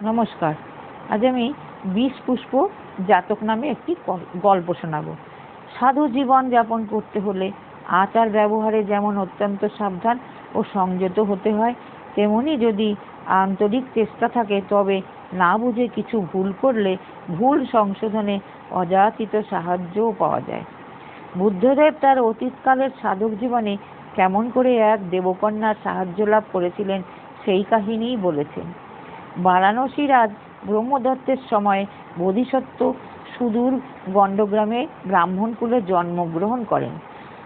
নমস্কার। আজ আমি বিষপুষ্প জাতক নামে একটি গল্প শোনাব। সাধু জীবন যাপন করতে হলে আচার ব্যবহারে যেমন অত্যন্ত সাবধান ও সংযত হতে হয়, তেমনি যদি আন্তরিক চেষ্টা থাকে তবে না বুঝে কিছু ভুল করলে ভুল সংশোধনে অযাচিত সাহায্যও পাওয়া যায়। বুদ্ধদেব তার অতীতকালের সাধক জীবনে কেমন করে এক দেবকন্যার সাহায্য লাভ করেছিলেন সেই কাহিনীই বলেছেন। বারাণসী রাজ ব্রহ্মদত্তের সময় বোধিসত্ত্ব সুদূর গণ্ডগ্রামে ব্রাহ্মণকুলে জন্মগ্রহণ করেন।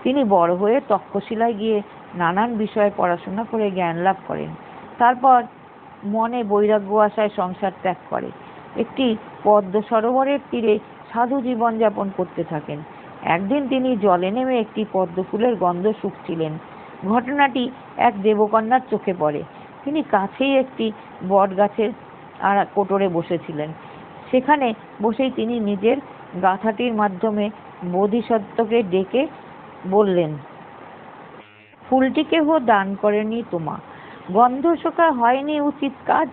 তিনি বড় হয়ে তক্ষশিলায় গিয়ে নানান বিষয়ে পড়াশোনা করে জ্ঞান লাভ করেন। তারপর মনে বৈরাগ্য আসায় সংসার ত্যাগ করে একটি পদ্ম সরোবরের তীরে সাধু জীবন যাপন করতে থাকেন। একদিন তিনি জলে নেমে একটি পদ্মফুলের গন্ধ শুঁকছিলেন। ঘটনাটি এক দেবকন্যার চোখে পড়ে। তিনি কাছেই একটি বট গাছের কোটরে বসেছিলেন। সেখানে বসেই তিনি নিজের গাথাটির মাধ্যমে বোধিসত্ত্বকে ডেকে বললেন, ফুলটি কেহ দান করেনি তোমা, গন্ধ শোকা হয়নি উচিত কাজ,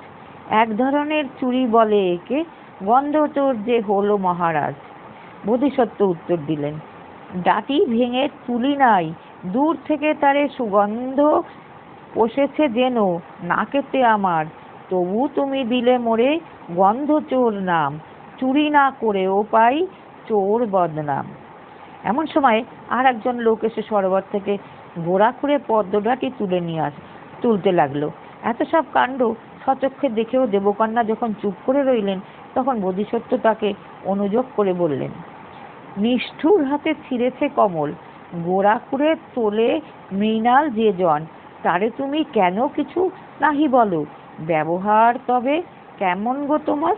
এক ধরনের চুরি বলে একে, গন্ধ চোর যে হলো মহারাজ। বোধিসত্ত্ব উত্তর দিলেন, ডাটি ভেঙে তুলি নাই, দূর থেকে তারে সুগন্ধ পোষেছে যেন নাকেতে আমার, তবু তুমি দিলে মোরে গন্ধ চোর নাম, চুরি না করেও পাই চোর বদনাম। এমন সময় আর একজন লোক এসে সরোবর থেকে ঘোড়া খুঁড়ে পদ্মডাটি তুলতে লাগলো। এত সব কাণ্ড সচক্ষে দেখেও দেবকন্যা যখন চুপ করে রইলেন, তখন বোধিসত্ত্ব তাকে অনুযোগ করে বললেন, নিষ্ঠুর হাতে ছিঁড়েছে কমল, গোড়া খুঁড়ে তোলে মৃণাল যে জন, তারে তুমি কেন কিছু নাহি বলো, ব্যবহার তবে কেমন গো তোমার?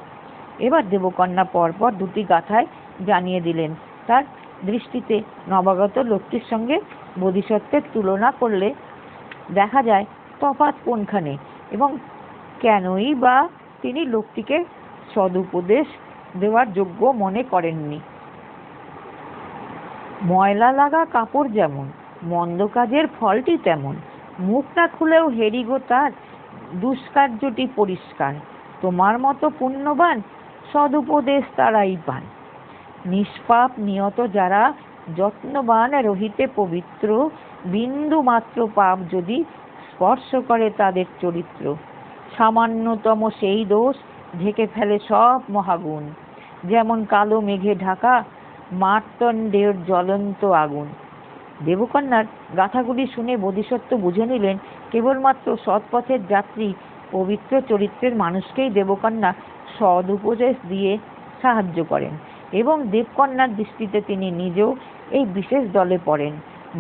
এবার দেবকন্যা পরপর দুটি গাথায় জানিয়ে দিলেন। তার দৃষ্টিতে নবাগত লোকটির সঙ্গে বোধিসত্ত্বের তুলনা করলে দেখা যায় তফাৎ কোনখানে, এবং কেনই বা তিনি লোকটিকে সদুপদেশ দেওয়ার যোগ্য মনে করেননি। ময়লা লাগা কাপড় যেমন, মন্দ কাজের ফলটি তেমন, মুখ না খুলেও হেরিগো তার দুষ্কার্যটি পরিষ্কার, তোমার মতো পুণ্যবান সদুপদেশ তারাই পান। নিষ্পাপ নিয়ত যারা যত্নবান রহিতে পবিত্র, বিন্দু মাত্র পাপ যদি স্পর্শ করে তাদের চরিত্র, সামান্যতম সেই দোষ ঢেকে ফেলে সব মহাগুণ, যেমন কালো মেঘে ঢাকা মার্তণ্ডের জ্বলন্ত আগুন। দেবকন্যার গাথাগুলি শুনে বোধিসত্ত্ব বুঝে নিলেন কেবলমাত্র সৎপথের যাত্রী পবিত্র চরিত্রের মানুষকেই দেবকন্যা সদ উপদেশ দিয়ে সাহায্য করেন, এবং দেবকন্যার দৃষ্টিতে তিনি নিজেও এই বিশেষ দলে পড়েন।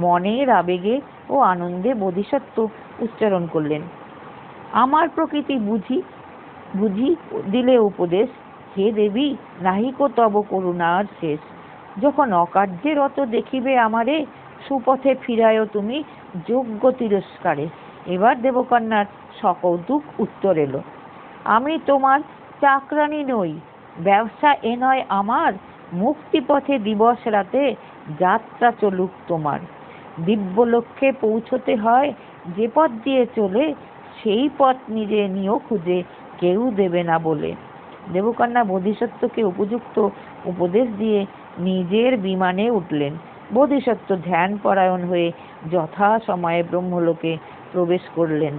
মনের আবেগে ও আনন্দে বোধিসত্ত্ব উচ্চারণ করলেন, আমার প্রকৃতি বুঝি দিলে উপদেশ, হে দেবী নাহিকো তব করুণার শেষ, যখন অকার্যে রত দেখিবে আমারে, সুপথে ফিরায়ও তুমি যোগ্য তিরস্কারে। এবার দেবকন্যার সকৌতুক উত্তর এলো, আমি তোমার চাকরানী নই, ব্যবসা এ নয় আমার, মুক্তিপথে দিবস রাতে যাত্রা চলুক তোমার, দিব্য লক্ষ্যে পৌঁছতে হয় যে পথ দিয়ে চলে, সেই পথ নিজে নিয়েও খুঁজে কেউ দেবে না বলে। দেবকন্যা বোধিসত্ত্বকে উপযুক্ত উপদেশ দিয়ে নিজের বিমানে উঠলেন। বোধিসত্ত্ব ধ্যান পরায়ণ হয়ে যথা সময়ে ব্রহ্মলোকে প্রবেশ করলেন।